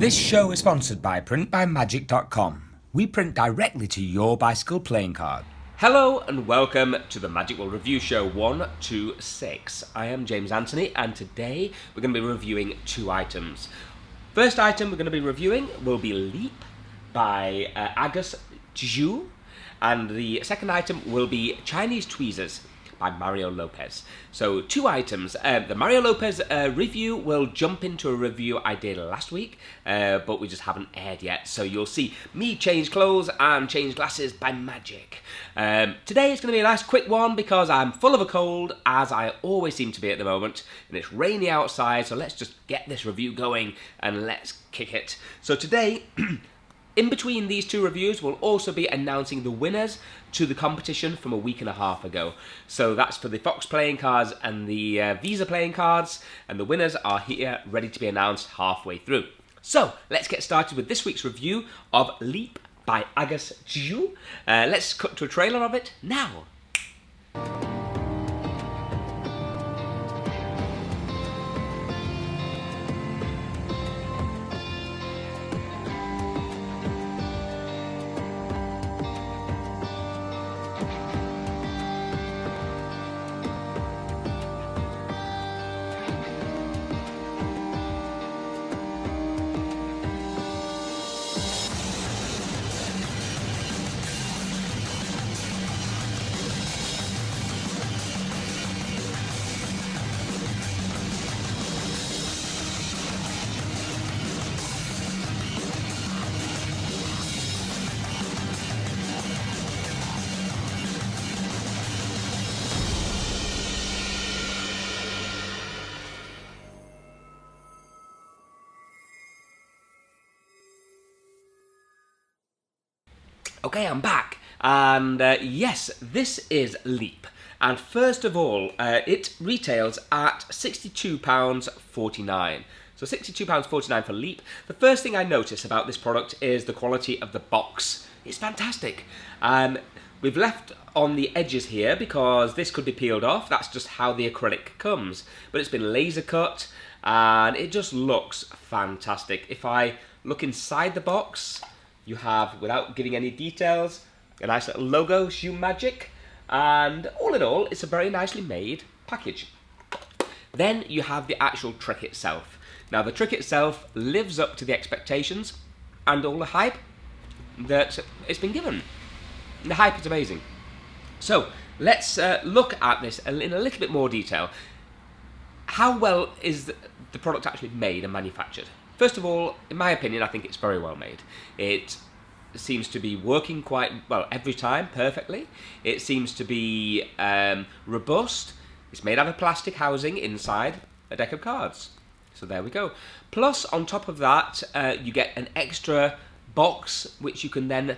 This show is sponsored by printbymagic.com. We print directly to your bicycle playing card. Hello and welcome to the MagicWorld Review Show 126. I am James Anthony and today we're going to be reviewing two items. First item we're going to be reviewing will be Leap by Agus Tjiu, and the second item will be Chinese Tweezers by Mario Lopez. So two items. The Mario Lopez review will jump into a review I did last week, but we just haven't aired yet. So you'll see me change clothes and change glasses by magic. Today it's going to be a nice quick one because I'm full of a cold, as I always seem to be at the moment, and it's rainy outside, so let's just get this review going and let's kick it. So today, in between these two reviews, we'll also be announcing the winners to the competition from a week and a half ago. So that's for the Fox playing cards and the Visa playing cards, and the winners are here ready to be announced halfway through. So let's get started with this week's review of Leap by Agus Tjiu. Let's cut to a trailer of it now. Okay, I'm back, and yes, this is Leap. And first of all, it retails at £62.49. So £62.49 for Leap. The first thing I notice about this product is the quality of the box. It's fantastic. We've left on the edges here because this could be peeled off. That's just how the acrylic comes. But it's been laser cut, and it just looks fantastic. If I look inside the box, you have, without giving any details, a nice little logo, MagicWorld, and all in all, it's a very nicely made package. Then you have the actual trick itself. Now, the trick itself lives up to the expectations and all the hype that it's been given. The hype is amazing. So, let's look at this in a little bit more detail. How well is the product actually made and manufactured? First of all, in my opinion, I think it's very well made. It seems to be working quite well every time, perfectly. It seems to be robust. It's made out of plastic housing inside a deck of cards. So there we go. Plus, on top of that, you get an extra box, which you can then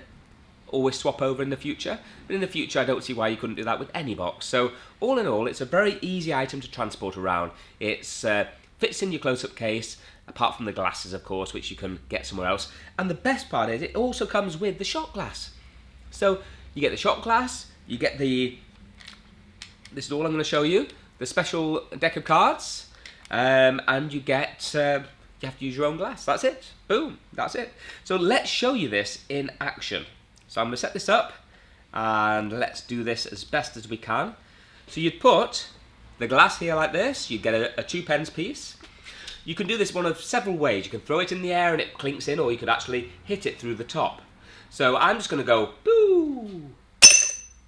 always swap over in the future. But in the future, I don't see why you couldn't do that with any box. So all in all, it's a very easy item to transport around. It's fits in your close-up case, apart from the glasses, of course, which you can get somewhere else. And the best part is it also comes with the shot glass. So you get the shot glass, you get this is all I'm going to show you, the special deck of cards, and you get, you have to use your own glass. That's it. Boom. That's it. So let's show you this in action. So I'm going to set this up, and let's do this as best as we can. So you'd put the glass here like this, you get a 2p piece. You can do this one of several ways. You can throw it in the air and it clinks in, or you could actually hit it through the top. So I'm just going to go, boo!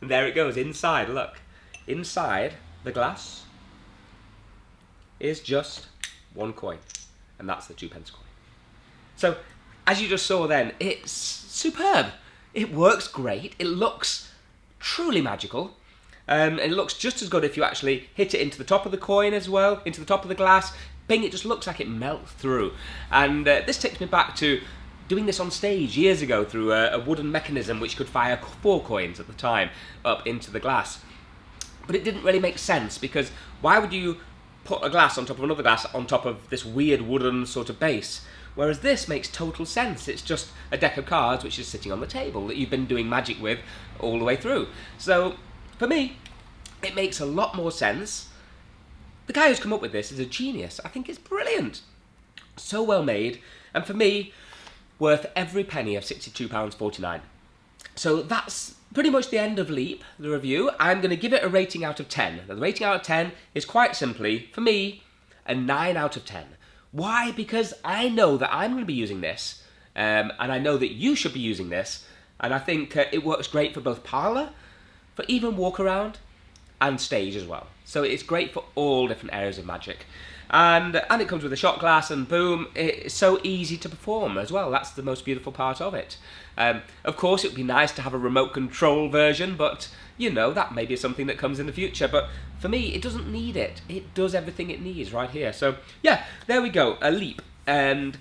And there it goes, inside, look. Inside the glass is just one coin, and that's the 2p coin. So, as you just saw then, it's superb. It works great, it looks truly magical. And it looks just as good if you actually hit it into the top of the coin as well, into the top of the glass. Bing, it just looks like it melts through. And this takes me back to doing this on stage years ago through a wooden mechanism which could fire 4 coins at the time up into the glass. But it didn't really make sense, because why would you put a glass on top of another glass on top of this weird wooden sort of base? Whereas this makes total sense. It's just a deck of cards which is sitting on the table that you've been doing magic with all the way through. So, for me, it makes a lot more sense. The guy who's come up with this is a genius. I think it's brilliant. So well made. And for me, worth every penny of £62.49. So that's pretty much the end of Leap, the review. I'm going to give it a rating out of 10. Now, the rating out of 10 is quite simply, for me, a 9 out of 10. Why? Because I know that I'm going to be using this, and I know that you should be using this, and I think it works great for both parlour, for even walk around, and stage as well. So it's great for all different areas of magic. And it comes with a shot glass, and boom, it's so easy to perform as well. That's the most beautiful part of it. Of course, it would be nice to have a remote control version, but you know, that may be something that comes in the future. But for me, it doesn't need it. It does everything it needs right here. So yeah, there we go, a Leap. And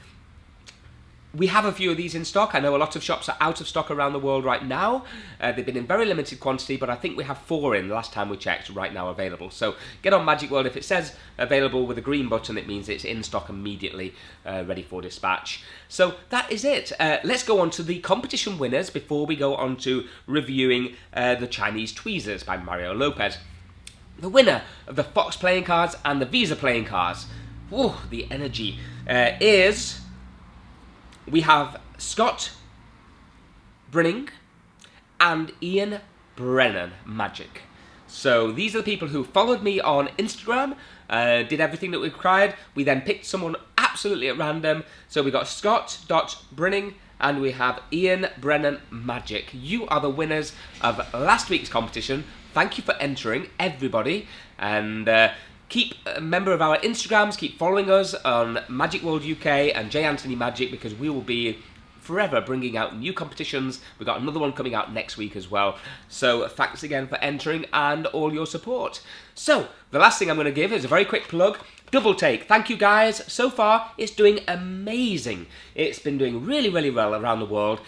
we have a few of these in stock. I know a lot of shops are out of stock around the world right now. They've been in very limited quantity, but I think we have 4 in the last time we checked right now available. So get on MagicWorld. If it says available with a green button, it means it's in stock immediately, ready for dispatch. So that is it. Let's go on to the competition winners before we go on to reviewing the Chinese Tweezers by Mario Lopez. The winner of the Fox playing cards and the Visa playing cards, the energy, is... We have Scott.Brinning and IANBRENNANMAGIC. So these are the people who followed me on Instagram, did everything that we required. We then picked someone absolutely at random. So we got Scott.Brinning and we have IANBRENNANMAGIC. You are the winners of last week's competition. Thank you for entering, everybody. And keep a member of our Instagrams, keep following us on MagicWorld UK and J Anthony Magic, because we will be forever bringing out new competitions. We've got another one coming out next week as well. So thanks again for entering and all your support. So the last thing I'm going to give is a very quick plug. Double Take. Thank you guys. So far, it's doing amazing. It's been doing really, really well around the world.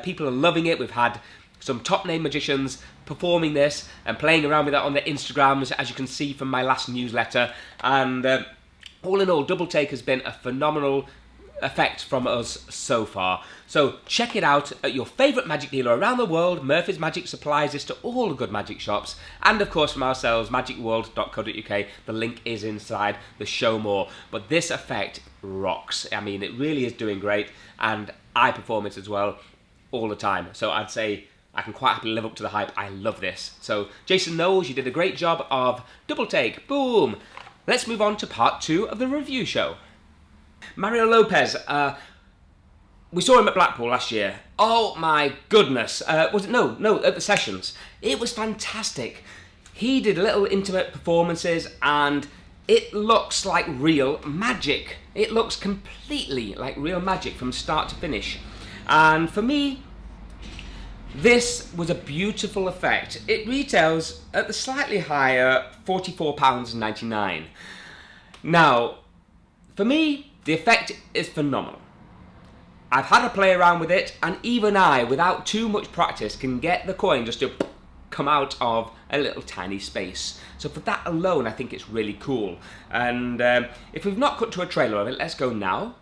People are loving it. We've had some top name magicians performing this and playing around with that on their Instagrams, as you can see from my last newsletter. And all in all, Double Take has been a phenomenal effect from us so far. So check it out at your favourite magic dealer around the world. MurphysMagic supplies this to all the good magic shops. And of course from ourselves, magicworld.co.uk. The link is inside the show more. But this effect rocks. I mean, it really is doing great. And I perform it as well all the time. So I'd say I can quite happily live up to the hype. I love this. So Jason Knowles, you did a great job of Double Take. Boom. Let's move on to part 2 of the review show. Mario Lopez, we saw him at Blackpool last year. Oh my goodness. Was it? No, at the sessions. It was fantastic. He did little intimate performances and it looks like real magic. It looks completely like real magic from start to finish. And for me, this was a beautiful effect. It retails at the slightly higher £44.99. Now, for me, the effect is phenomenal. I've had a play around with it, and even I, without too much practice, can get the coin just to come out of a little tiny space. So for that alone, I think it's really cool. And if we've not cut to a trailer of it, let's go now.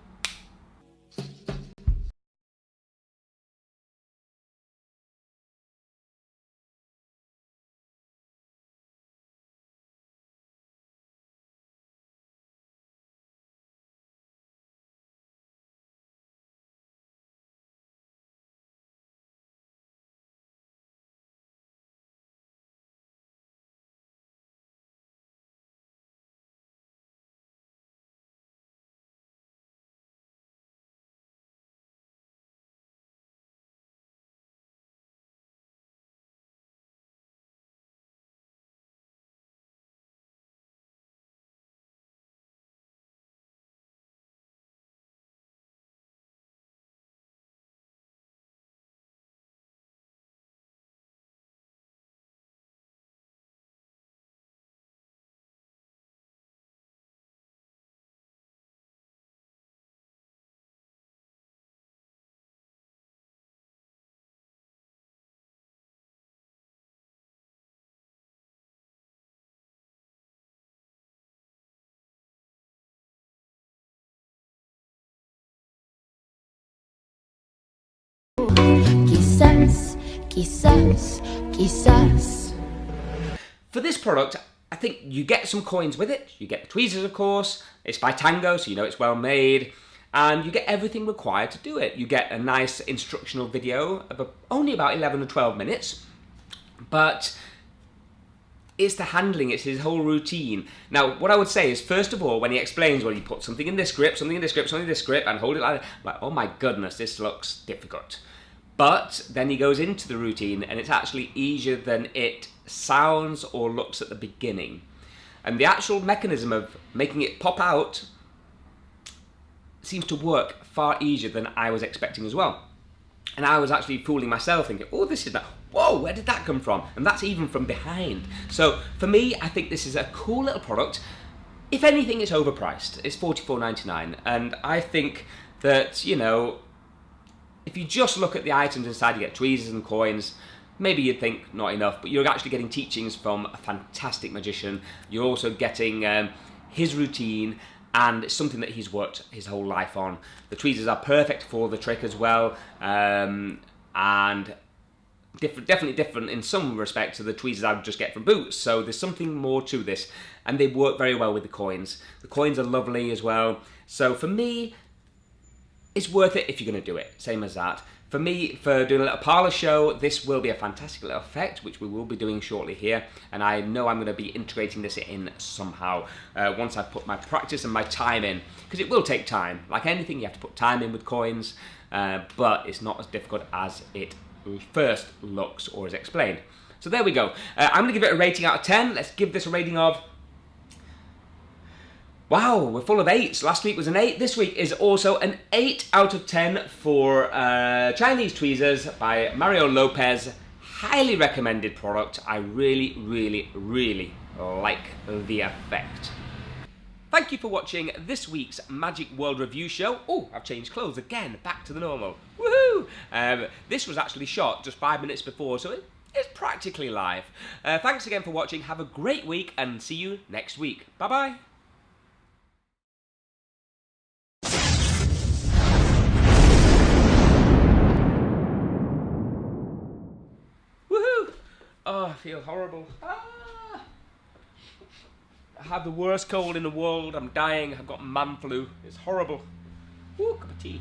Quizás. For this product, I think you get some coins with it. You get the tweezers, of course. It's by Tango, so you know it's well made. and you get everything required to do it. You get a nice instructional video of only about 11 or 12 minutes, but it's the handling, it's his whole routine. Now, what I would say is, first of all, when he explains, well, you put something in this grip, something in this grip, something in this grip, and hold it like that, I'm like, oh my goodness, this looks difficult. But then he goes into the routine, and it's actually easier than it sounds or looks at the beginning. And the actual mechanism of making it pop out seems to work far easier than I was expecting as well. And I was actually fooling myself, thinking, oh, this is that. Whoa, where did that come from? And that's even from behind. So for me, I think this is a cool little product. If anything, it's overpriced. It's $44.99. And I think that, you know, if you just look at the items inside, you get tweezers and coins. Maybe you'd think not enough, but you're actually getting teachings from a fantastic magician. You're also getting his routine, and it's something that he's worked his whole life on. The tweezers are perfect for the trick as well, and definitely different in some respects to the tweezers I would just get from Boots. So there's something more to this, and they work very well with the coins. The coins are lovely as well. So for me, it's worth it if you're going to do it. Same as that. For me, for doing a little parlour show, this will be a fantastic little effect, which we will be doing shortly here. And I know I'm going to be integrating this in somehow once I put my practice and my time in. Because it will take time. Like anything, you have to put time in with coins. But it's not as difficult as it first looks or is explained. So there we go. I'm going to give it a rating out of 10. Let's give this a rating of... Wow, we're full of 8s. Last week was an 8. This week is also an 8 out of 10 for Chinese Tweezers by Mario Lopez. Highly recommended product. I really, really, really like the effect. Thank you for watching this week's Magic World review show. Oh, I've changed clothes again, back to the normal. Woohoo! This was actually shot just 5 minutes before, so it's practically live. Thanks again for watching. Have a great week, and see you next week. Bye-bye. Oh, I feel horrible. I have the worst cold in the world. I'm dying. I've got man flu. It's horrible. Ooh, cup of tea.